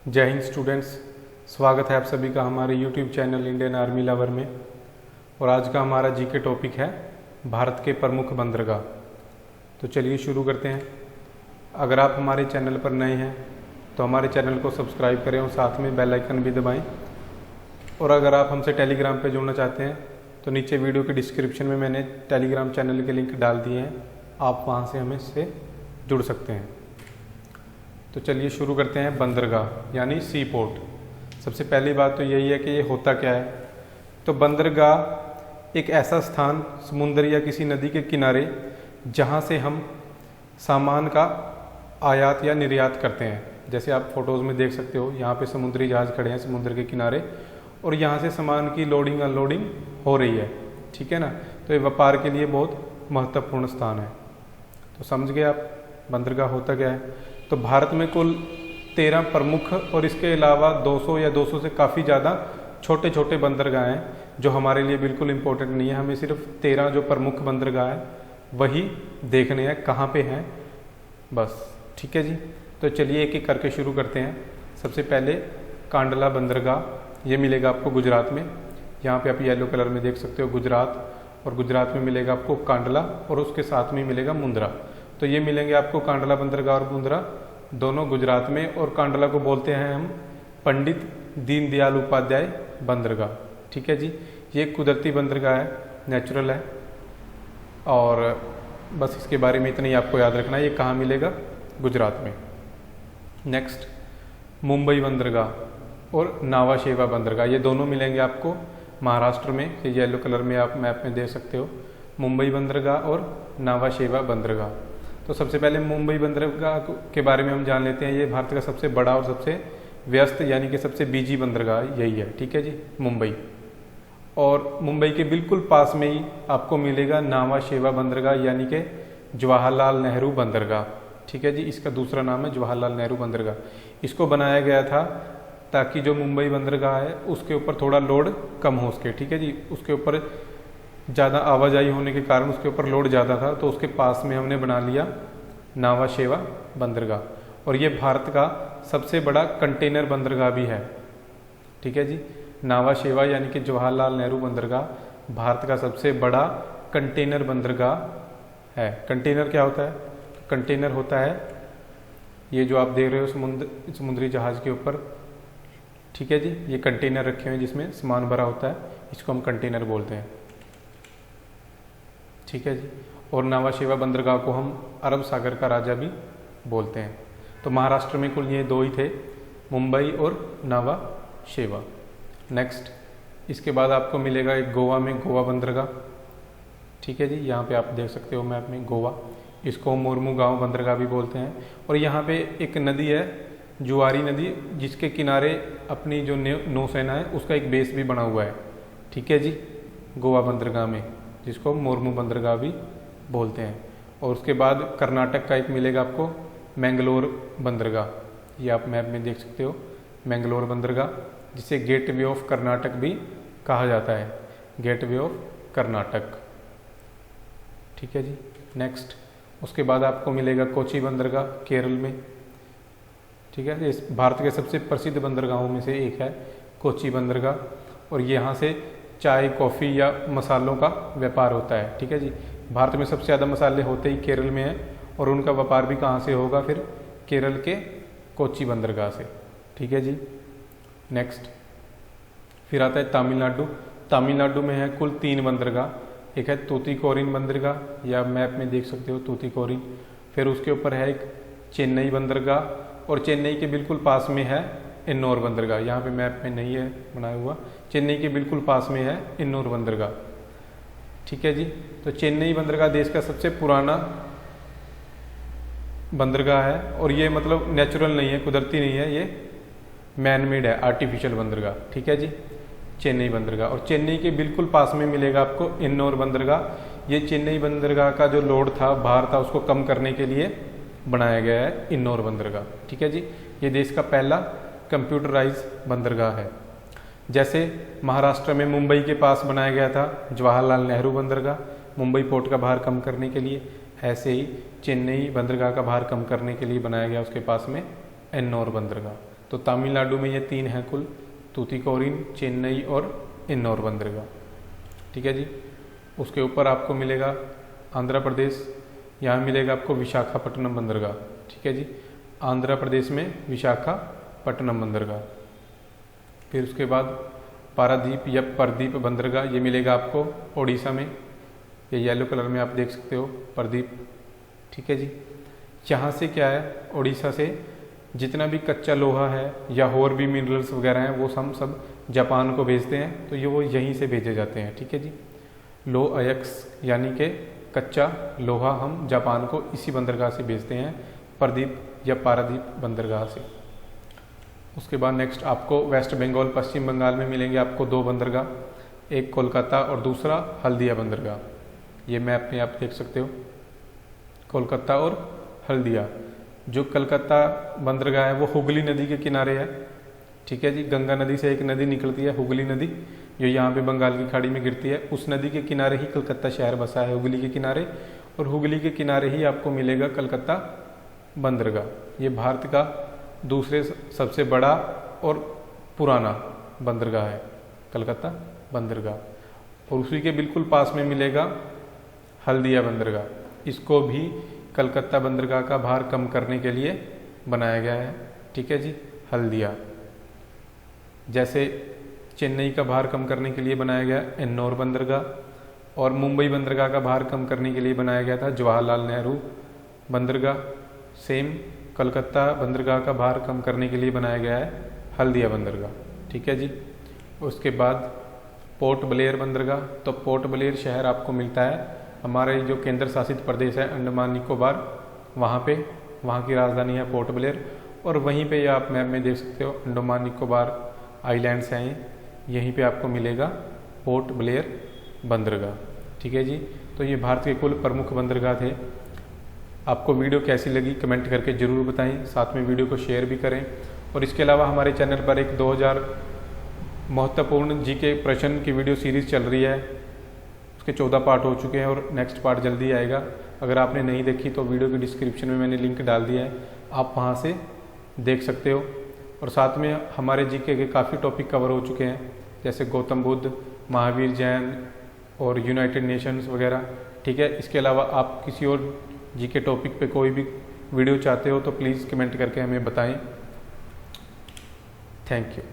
जय हिंद स्टूडेंट्स, स्वागत है आप सभी का हमारे YouTube channel Indian army lover में। और आज का हमारा जीके टॉपिक है भारत के प्रमुख बंदरगाह। तो चलिए शुरू करते हैं। अगर आप हमारे चैनल पर नए हैं तो हमारे चैनल को सब्सक्राइब करें और साथ में बेल आइकन भी दबाएं। और अगर आप हमसे टेलीग्राम पर जुड़ना चाहते हैं तो नीचे वीडियो के डिस्क्रिप्शन में मैंने टेलीग्राम चैनल के लिंक डाल दिए हैं, आप वहाँ से हमें से जुड़ सकते हैं। तो चलिए शुरू करते हैं। बंदरगाह यानी सी पोर्ट। सबसे पहली बात तो यही है कि ये होता क्या है। तो बंदरगाह एक ऐसा स्थान समुद्र या किसी नदी के किनारे जहाँ से हम सामान का आयात या निर्यात करते हैं। जैसे आप फोटोज़ में देख सकते हो, यहाँ पे समुद्री जहाज़ खड़े हैं समुद्र के किनारे और यहाँ से सामान की लोडिंग अनलोडिंग हो रही है, ठीक है ना। तो ये व्यापार के लिए बहुत महत्वपूर्ण स्थान है। तो समझ गए आप बंदरगाह होता क्या है। तो भारत में कुल 13 प्रमुख और इसके अलावा 200 या 200 से काफ़ी ज़्यादा छोटे छोटे बंदरगाह हैं जो हमारे लिए बिल्कुल इम्पोर्टेंट नहीं है। हमें सिर्फ 13 जो प्रमुख बंदरगाह हैं वही देखने हैं कहाँ पे हैं, बस, ठीक है जी। तो चलिए एक एक करके शुरू करते हैं। सबसे पहले कांडला बंदरगाह, ये मिलेगा आपको गुजरात में। यहाँ पे आप येलो कलर में देख सकते हो गुजरात, और गुजरात में मिलेगा आपको कांडला और उसके साथ में मिलेगा मुंद्रा। तो ये मिलेंगे आपको कांडला बंदरगाह और मुंद्रा दोनों गुजरात में। और कांडला को बोलते हैं हम पंडित दीनदयाल उपाध्याय बंदरगाह, ठीक है जी। ये कुदरती बंदरगाह है, नेचुरल है। और बस इसके बारे में इतना ही आपको याद रखना है। ये कहाँ मिलेगा? गुजरात में। नेक्स्ट मुंबई बंदरगाह और नावा शेवा बंदरगाह, ये दोनों मिलेंगे आपको महाराष्ट्र में। ये येलो कलर में आप मैप में देख सकते हो, मुंबई बंदरगाह और नावा शेवा बंदरगाह। तो सबसे पहले मुंबई बंदरगाह के बारे में हम जान लेते हैं। ये भारत का सबसे बड़ा और सबसे व्यस्त यानी कि सबसे बिजी बंदरगाह यही है, ठीक है जी, मुंबई। और मुंबई के बिल्कुल पास में ही आपको मिलेगा नावा शेवा बंदरगाह यानी कि जवाहरलाल नेहरू बंदरगाह, ठीक है जी। इसका दूसरा नाम है जवाहरलाल नेहरू बंदरगाह। इसको बनाया गया था ताकि जो मुंबई बंदरगाह है उसके ऊपर थोड़ा लोड कम हो सके, ठीक है जी। उसके ऊपर ज़्यादा आवाजाही होने के कारण उसके ऊपर लोड ज़्यादा था, तो उसके पास में हमने बना लिया नावा शेवा बंदरगाह। और ये भारत का सबसे बड़ा कंटेनर बंदरगाह भी है, ठीक है जी। नावा शेवा यानी कि जवाहरलाल नेहरू बंदरगाह भारत का सबसे बड़ा कंटेनर बंदरगाह है। कंटेनर क्या होता है? कंटेनर होता है ये जो आप देख रहे हो समुद्री जहाज़ के ऊपर, ठीक है जी। ये कंटेनर रखे हुए हैं जिसमें सामान भरा होता है, इसको हम कंटेनर बोलते हैं, ठीक है जी। और नावा शेवा बंदरगाह को हम अरब सागर का राजा भी बोलते हैं। तो महाराष्ट्र में कुल ये दो ही थे, मुंबई और नावा शेवा। नेक्स्ट इसके बाद आपको मिलेगा एक गोवा में गोवा बंदरगाह, ठीक है जी। यहाँ पे आप देख सकते हो मैप में गोवा, इसको मुर्मू गांव बंदरगाह भी बोलते हैं। और यहाँ पे एक नदी है जुआरी नदी, जिसके किनारे अपनी जो नौसेना है उसका एक बेस भी बना हुआ है, ठीक है जी, गोवा बंदरगाह में, जिसको मुर्मू बंदरगाह भी बोलते हैं। और उसके बाद कर्नाटक का एक मिलेगा आपको मैंगलोर बंदरगाह, ये आप मैप में देख सकते हो मैंगलोर बंदरगाह, जिसे गेटवे ऑफ कर्नाटक भी कहा जाता है, गेटवे ऑफ कर्नाटक, ठीक है जी। नेक्स्ट उसके बाद आपको मिलेगा कोची बंदरगाह केरल में, ठीक है। इस भारत के सबसे प्रसिद्ध बंदरगाहों में से एक है कोची बंदरगाह। और यहाँ से चाय कॉफ़ी या मसालों का व्यापार होता है, ठीक है जी। भारत में सबसे ज़्यादा मसाले होते ही केरल में हैं, और उनका व्यापार भी कहाँ से होगा? फिर केरल के कोची बंदरगाह से, ठीक है जी। नेक्स्ट फिर आता है तमिलनाडु। तमिलनाडु में है कुल 3 बंदरगाह। एक है तूतीकोरिन बंदरगाह, या मैप में देख सकते हो तूतीकोरिन। फिर उसके ऊपर है एक चेन्नई बंदरगाह, और चेन्नई के बिल्कुल पास में है इन्नौर बंदरगाह। यहाँ पे मैप में नहीं है बनाया हुआ, चेन्नई के बिल्कुल पास में है इन्नौर बंदरगाह, ठीक है जी। तो चेन्नई बंदरगाह देश का सबसे पुराना बंदरगाह है, और ये मतलब नेचुरल नहीं है, कुदरती नहीं है, ये मैन मेड है, आर्टिफिशियल बंदरगाह, ठीक है जी, चेन्नई बंदरगाह। और चेन्नई के बिल्कुल पास में मिलेगा आपको इन्नौर बंदरगाह। ये चेन्नई बंदरगाह का जो लोड था, भार था, उसको कम करने के लिए बनाया गया है इन्नौर बंदरगाह, ठीक है जी। ये देश का पहला कंप्यूटराइज बंदरगाह है। जैसे महाराष्ट्र में मुंबई के पास बनाया गया था जवाहरलाल नेहरू बंदरगाह, मुंबई पोर्ट का भार कम करने के लिए, ऐसे ही चेन्नई बंदरगाह का भार कम करने के लिए बनाया गया उसके पास में एन्नौर बंदरगाह। तो तमिलनाडु में ये 3 हैं कुल, तूतीकोरिन, चेन्नई और इन्नौर बंदरगाह। ठीक है जी। उसके ऊपर आपको मिलेगा आंध्र प्रदेश, यहाँ मिलेगा आपको विशाखापट्टनम बंदरगाह। ठीक है जी, आंध्र प्रदेश में विशाखापट्टनम बंदरगाह। फिर उसके बाद पारादीप या परदीप बंदरगाह, ये मिलेगा आपको ओडिशा में, ये येलो कलर में आप देख सकते हो, परदीप। ठीक है जी। यहाँ से क्या है, ओडिशा से जितना भी कच्चा लोहा है या और भी मिनरल्स वगैरह हैं वो हम सब जापान को भेजते हैं, तो ये वो यहीं से भेजे जाते हैं। ठीक है जी। लो अयक्स यानी कि कच्चा लोहा हम जापान को इसी बंदरगाह से भेजते हैं, परदीप या पारादीप बंदरगाह से। उसके बाद नेक्स्ट आपको वेस्ट बंगाल, पश्चिम बंगाल में मिलेंगे आपको 2 बंदरगाह, एक कोलकाता और दूसरा हल्दिया बंदरगाह। ये मैप में आप देख सकते हो, कोलकाता और हल्दिया। जो कलकत्ता बंदरगाह है वो हुगली नदी के किनारे है। ठीक है जी। गंगा नदी से एक नदी निकलती है, हुगली नदी, जो यहाँ पे बंगाल की खाड़ी में गिरती है। उस नदी के किनारे ही कलकत्ता शहर बसा है, हुगली के किनारे, और हुगली के किनारे ही आपको मिलेगा कलकत्ता बंदरगाह। ये भारत का दूसरे सबसे बड़ा और पुराना बंदरगाह है, कलकत्ता बंदरगाह। और उसी के बिल्कुल पास में मिलेगा हल्दिया बंदरगाह। इसको भी कलकत्ता बंदरगाह का भार कम करने के लिए बनाया गया है। ठीक है जी। हल्दिया जैसे चेन्नई का भार कम करने के लिए बनाया गया एन्नौर बंदरगाह, और मुंबई बंदरगाह का भार कम करने के लिए बनाया गया था जवाहरलाल नेहरू बंदरगाह। सेम कलकत्ता बंदरगाह का भार कम करने के लिए बनाया गया है हल्दिया बंदरगाह। ठीक है जी। उसके बाद पोर्ट ब्लेयर बंदरगाह, तो पोर्ट ब्लेयर शहर आपको मिलता है हमारे जो केंद्र शासित प्रदेश है अंडमान निकोबार, वहाँ पे, वहाँ की राजधानी है पोर्ट ब्लेयर। और वहीं पे आप मैप में देख सकते हो अंडमान निकोबार आइलैंड्स हैं, यहीं पे आपको मिलेगा पोर्ट ब्लेयर बंदरगाह। ठीक है जी। तो ये भारत के कुल प्रमुख बंदरगाह थे। आपको वीडियो कैसी लगी कमेंट करके ज़रूर बताएं, साथ में वीडियो को शेयर भी करें। और इसके अलावा हमारे चैनल पर एक 2000 महत्वपूर्ण जीके प्रश्न की वीडियो सीरीज़ चल रही है, उसके 14 पार्ट हो चुके हैं और नेक्स्ट पार्ट जल्दी आएगा। अगर आपने नहीं देखी तो वीडियो के डिस्क्रिप्शन में मैंने लिंक डाल दिया है, आप वहाँ से देख सकते हो। और साथ में हमारे जीके के काफ़ी टॉपिक कवर हो चुके हैं, जैसे गौतम बुद्ध, महावीर जैन और यूनाइटेड नेशंस वगैरह। ठीक है। इसके अलावा आप किसी और जीके टॉपिक पे कोई भी वीडियो चाहते हो तो प्लीज़ कमेंट करके हमें बताएं। Thank you.